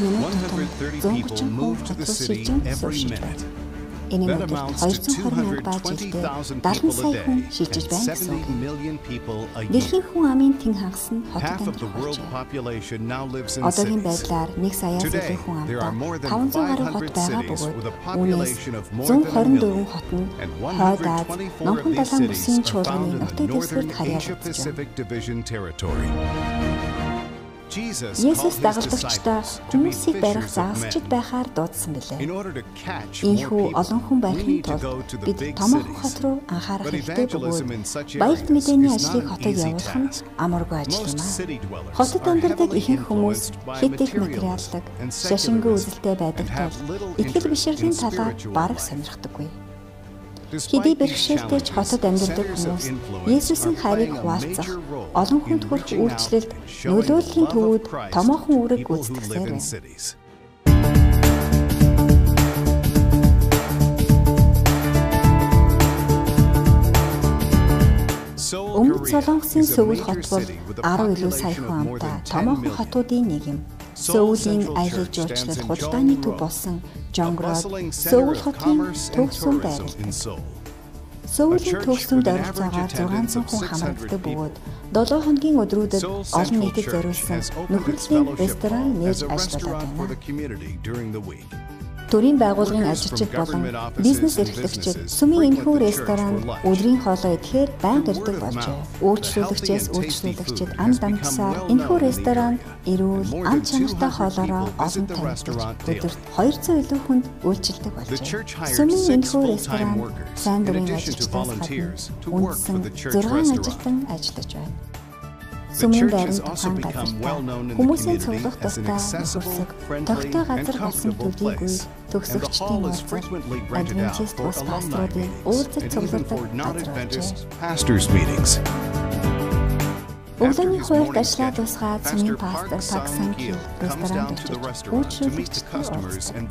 минут тутам 130 хүн хотоос шилжин сууршиж байна. Энэ нь 220 мянга жилдээ 70 сая хүн шилжиж байна гэсэн үг. Дэлхийн хүн амын тэн хагас нь хотод амьдрах болжээ. Одоогийн байдлаар 1 саяас илүү хүн амтай 500 гаруй хот байгаа бөгөөд үүнээс 124 хот нь Хойд Аз, Номхон далайн бүсийн чуулганы нутаг дэвсгэрт харьяалагдсан. Есүс дагалдагчдаа хүмүүсийг барих загасчд байхаар дуудсан билээ. Ийхүү олон хүн барихын тулд бид томоохон хот руу анхаарах хэрэгтэй бөгөөд баярт мэдээний ажлыг хотод явуулах нь амаргүй ажил юм аа. Хотод амьдардаг ихэнх хүмүүс хэд их материаллаг, шашингүй үзэлтэй байдаг тул итгэл бишрэлийн талаар бараг сонирхдаггүй. Хэдий бэрхшээлтэй ч хотод амьдардаг хүмүүс Есүсийн хайрыг хуваалцах, олон хүнд хүрэх үйлчлэлд нөлөөллийн төвүүд томоохон үүрэг гүйцэтгэсээр байна. Өмнөд Солонгосын Сөүл хот бол 10 илүү сая хүн амтай томоохон хотуудын нэг юм. Сөүлийн аялал жуулчлал худалдааны төв болсон Жонгрод Сөүл хотын төгсөнд байрлалтай. Сөүлийн төгсөнд ойролцоогоор 600 хүн хамрагддаг бөгөөд 7 хоногийн өдрүүдэд олон нийтэд зориулсан нөхөрлөлийн ресторан нээж ажилладаг байна. Төрийн байгууллагын ажилчид болон бизнес эрхлэгчид сүмийн энэхүү ресторанд өдрийн хоолоо идэхээр байнга ирдэг болжээ. Үйлчлүүлэгчид ам дамжсаар энэхүү ресторанд эрүүл, ам чанартай хоолоороо олон тамирчид өдөрт 200 илүү хүнд үйлчилдэг болжээ. Сүмийн энэхүү ресторанд сайн дурын ажилчдаас гадна үндсэн 6 ажилтан ажиллаж байна. Сүмийн байрны тухайн газар хүмүүсийн цуглах тусдаа нөхөрсөг, тогттой газар болсон төдийгүй төгсөгчдийн уулзалт, адвентист бус пасторуудын уулзалт цуглардаг газар болжээ. Өглөөний хуйлд ажиллаа дуусгаад сүмийн пастор Пак Санки ресторанд очиж үйлчлүүлэгчтэй уулзсан.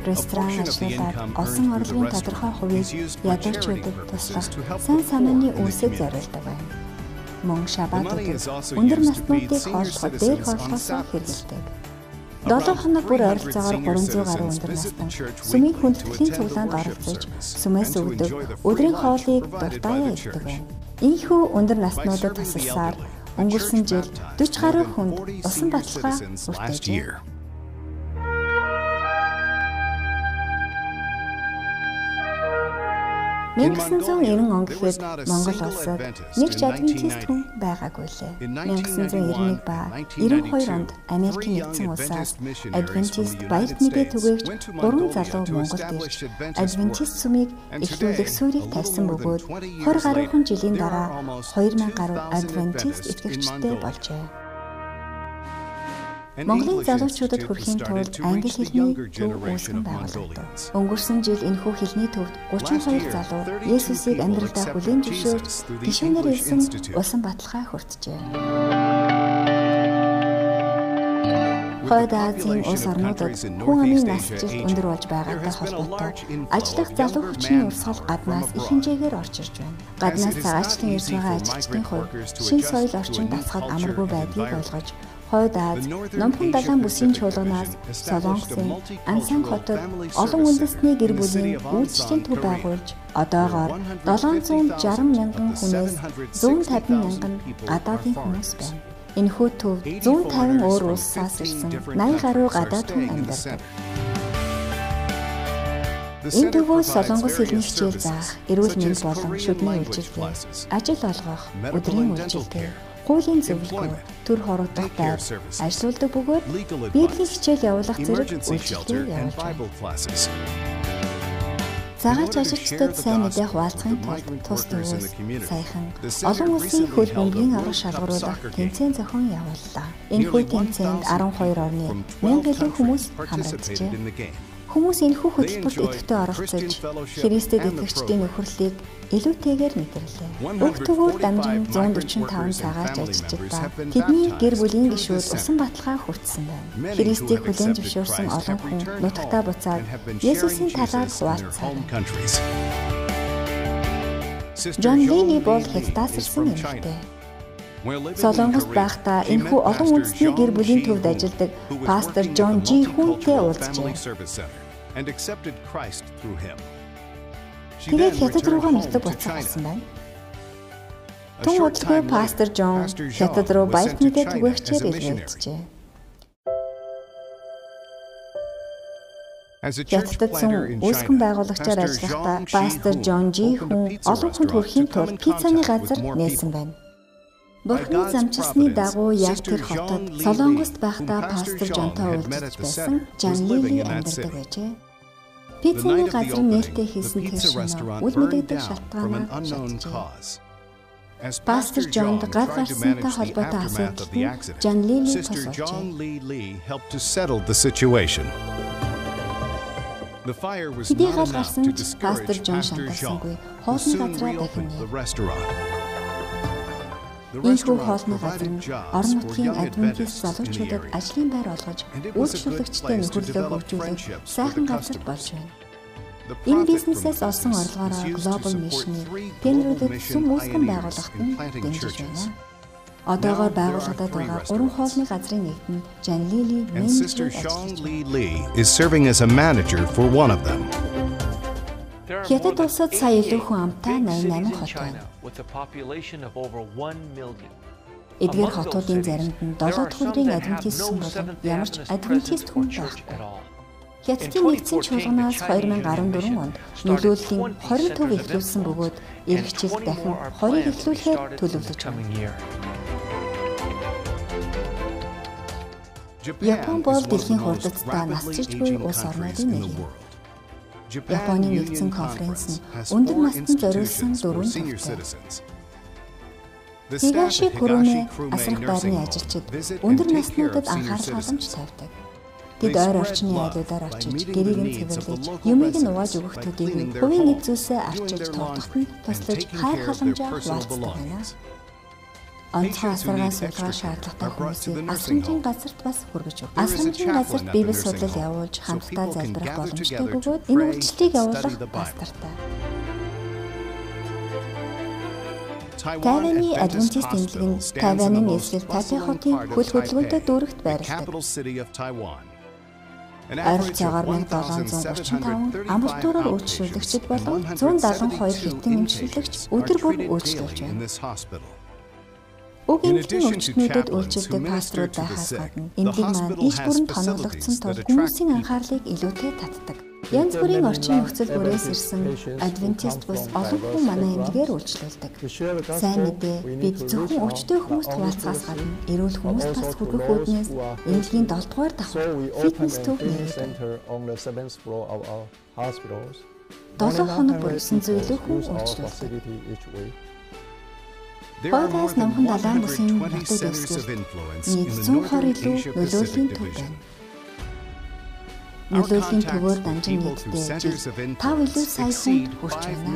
Ресторан ажлуудаар олсон орлогын тодорхой хувийг ядуучуудад туслах сайн санааны үүсэг зориулдаг байна. Мөн шабаатуудад өндөр наснуудыг хооллоход дээр хооллохоосоо хэрэгэлдэг. 7 хоног бүр ойролцоогоор 300 гаруй өндөр настан сүмийн хүндэтгэлийн цуглаанд оролцож сүмээс өгдөг өдрийн хоолыг дуртаяа иддэг байна. Ийхүү өндөр наснуудад тусалсаар өнгөрсөн жил 40 гаруй хүнд усан баталгаа хүртээжээ. 1990 он гэхэд Монгол улсад нэг ч адвентист хүн байгаагүй лээ. 1991 ба 92 онд Америкийн нэгдсэн улсаас адвентист баярт мэдээ түгээгч 3 залуу Монголд ирж адвентист сүмийг эхлүүлэх суурийг тавьсан бөгөөд 20 гаруй жилийн дараа 2000 гаруй адвентист итгэгчтэй болжээ. Монголын залуучуудад хүрэхийн тулд англи хэлний төв үүсгэн байгуулагдав. Өнгөрсөн жил энэхүү хэлний төвд 32 залуу Есүсийг амьдралдаа хүлээн зөвшөөрч гишүүнээр ирсэн усан баталгаа хүртжээ. Хойд Азийн улс орнуудад хүн амын наслжилт өндөр болж байгаатай холбоотой ажиллах залуу хүчний урсгал гаднаас их хэмжээгээр орж ирж байна. Гаднаас цагаачлан ирж байгаа ажилчдын хувьд шинэ соёл орчин дасгал амаргүй байдгийг ойлгож Хойд Аз, Номхон далайн бүсийн чуулганаас Солонгосын Ансан хотод олон үндэстний гэр бүлийн үйлчлэлийн төв байгуулж одоогоор 760 мянган хүнээс 150 мянган гадаадын хүмүүс байна. Энэхүү төвд 150 өөр улсаас ирсэн 80 гаруй гадаад хүн амьдардаг. Энэ төвөө Солонгос хэлний хичээл заах, эрүүл мэнд болон шүдний үйлчилгээ, ажил олгох, өдрийн үйлчилгээ, хуулийн зөвлөгөө, төр хорогдох байр, ажилладаг бөгөөд Библийн хичээл явуулах зэрэг үйлчилгээ явуулж байна. Цагаач ажилчдад сайн мэдээ хуваалцахын тулд тус төвөөс саяхан олон улсын хөл бөмбөгийн аврах шалгаруулах тэмцээн зохион явууллаа. Энэхүү тэмцээнд 12 орны 1000 илүү хүмүүс хамрагджээ. Хүмүүс энэхүү хөтөлбөрт идэвхтэй оролцож, Христэд итгэгчдийн нөхөрлөлийг илүүтэйгээр мэдэрлээ. Уг төвөөр дамжин 145 цагаач ажилчид ба тэдний гэр бүлийн гишүүд усан баталгаа хүртсэн байна. Христийг хүлээн зөвшөөрсөн олон хүн нутагтаа буцаад Есүсийн талаар хуваалцсан. Джон Лини бол Хятадаас ирсэн эмэгтэй. Солонгост байхдаа энэхүү олон үндэсний гэр бүлийн төвд ажилладаг пастор Джон Жи Хүнтэй уулзжээ. Тэгээд хятад руугаа нутаг буцах болсон байна. Түн удалгүй пастор Джон хятад руу баярт мэдээ түгээгчээр илгээжээ. Хятадд сум үүсгэн байгуулагчаар ажиллахдаа пастор Джон Жи Хүн олон хүнд хүрэхийн тулд пиццаны газар нээсэн байна. Бурхны замчилсны дагуу яг тэр хотод Солонгост байхдаа пастор Жонтой уулзаж байсан Жан Лили амьдардаг байжээ. Пиццаны газрын нээлттэй хийсэн тэр шинэ үл мэдэгдэх шалтгаанаа шалжжээ. Пастор Жонд гар гарсантай холбоотой асуудалд Жан Лили тусалжээ. Хэдий гал гарсан ч пастор Жон шантарсангүй хоолны газраа дахин нээ. Ийхүү хоолны газар нь орон нутгийн адвентист залуучуудад ажлын байр олгож, үйлчлүүлэгчтэй нөхөрлөлөө хөгжүүлэх сайхан газар болж байна. Энэ бизнесээс олсон орлогоороо Global Mission-ийг тэнрүүдэд сүм үүсгэн байгуулахад нь дэмжиж байна. Одоогоор байгуулагдаад байгаа 3 хоолны газрын нэгт нь Жан Лили менежер ажиллаж байна. Хятад улсад сая илүү хүн амтай 88 хот байна. Эдгээр хотуудын заримд нь 7 төвийн адвентист сүм болон ямар ч адвентист хүн байхгүй. Хятадын нэгдсэн чуулганаас 2014 онд нөлөөллийн 20 төв эхлүүлсэн бөгөөд эх жил дахин 20-ыг эхлүүлэхээр төлөвлөж байна. Япон бол дэлхийн хурдтай насжижгүй улс орнуудын нэг юм. Японы нэгдсэн конференц нь өндөр настанд зориулсан 4 төвтэй. Хигаши Куруме асрах байрны ажилчид өндөр наснуудад анхаарал халамж тавьдаг. Тэд ойр орчны айлуудаар очиж гэрийг нь цэвэрлэж, юмыг нь угааж өгөх төдийгүй хувийн эд зүйлсээ арчиж тогтоход нь туслаж хайр халамжаа хуваалцдаг байна. Онцгой асаргаан суулгаа шаардлагатай хүмүүсийг асрамжийн газарт бас хүргэж өгдөг. Асрамжийн газарт библи судлал явуулж хамтдаа залбирах боломжтой бөгөөд энэ үйлчлэлийг явуулах пастортай. Тайваны адвентист тэмдэг нь Тайваны нийслэл Тайпей хотын хөл хөдөлгөөнтэй дүүрэгт байрладаг. Ойролцоогоор 1735 амбулатороор үйлчлүүлэгчид болон 172 хитэн эмчилэгч өдөр бүр үйлчлүүлж байна. Уг эмчлийн өвчтнүүдэд үйлчилдэг пасторууд байхаас гадна эмнэлэг маань иш бүрэнд хоноглогдсон тул хүмүүсийн анхаарлыг илүүтэй татдаг. Янз бүрийн орчин нөхцөл бүрээс ирсэн адвентист бус олон хүн манай эмнэлгээр үйлчлүүлдэг. Сайн мэдээ бид зөвхөн өвчтөе хүмүүст хуваалцахаас гадна эрүүл хүмүүст бас хүргэх үүднээс эмнэлгийн 7 дугаар давхар фитнес төв нээлттэй. 7 хоног бүр 900 илүү хүн үйлчлүүлдэг. Хойдоос намхан далайн бүсийн нутаг дэвсгэр нийт 120 илүү нөлөөллийн төв байна. Нөлөөллийн төвөөр дамжин нийтдээ жил 5 илүү сая хүнд хүрч байна.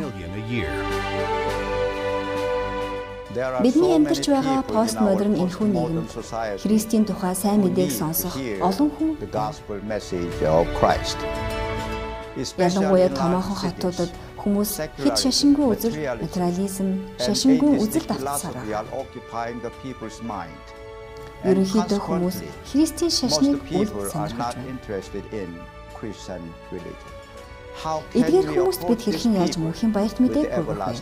Бидний амьдарч байгаа постмодерн энэхүү нийгэмд Христийн тухай сайн мэдээг сонсох олон хүн ялангуяа томоохон хотуудад хүмүүс хэд шашингүй үзэл, материализм, шашингүй үзэл давтсаар. Ерөнхийдөө хүмүүс Христийн шашныг үл сонирхож байна. Эдгээр хүмүүст бид хэрхэн яаж мөнхийн баярт мэдээг хүргэх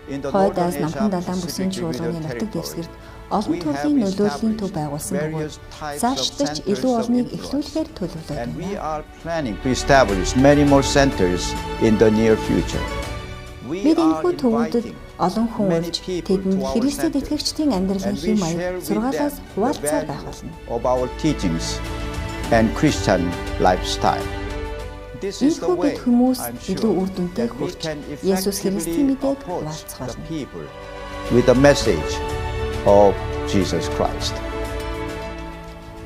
вэ? Хойдоос намхан далайн бүсийн чуулганы нутаг дэвсгэрт олон төрлийн нөлөөллийн төв байгуулсан бөгөөд цаашдаж илүү олныг эхлүүлэхээр төлөвлөж байна. Бид энэхүү төвүүдэд олон хүн урьж тэдэнд Христэд итгэгчдийн амьдралын хэм маяг сургаалаас хуваалцаар байх болно. Ийхүү бид хүмүүс илүү үр дүнтэй хүрч Есүс Христийн мэдээг хуваалцах болно.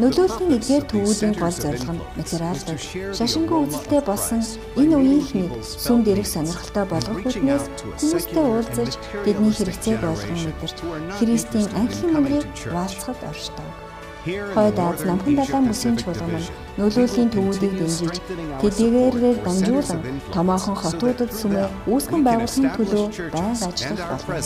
Нөлөөллийн эдгээр төвүүдийн гол зорилго нь материалдық, шашингүй үзэлтэй болсон энэ үеийнхнийг сүмд ирэх сонирхолтой болгох үүднээс хүмүүстэй уулзаж тэдний хэрэгцээг ойлгон мэдэрч Христийн анхны мөнгийг хуваалцахад оршдог. Хойд Аз намхан далайн бүсийн чуулган нь нөлөөлийн төвүүдийг дэмжиж, тэдгээрээр дамжуулан томоохон хотуудад сүмээ үүсгэн байгуулахын төлөө байнга ажиллах болно.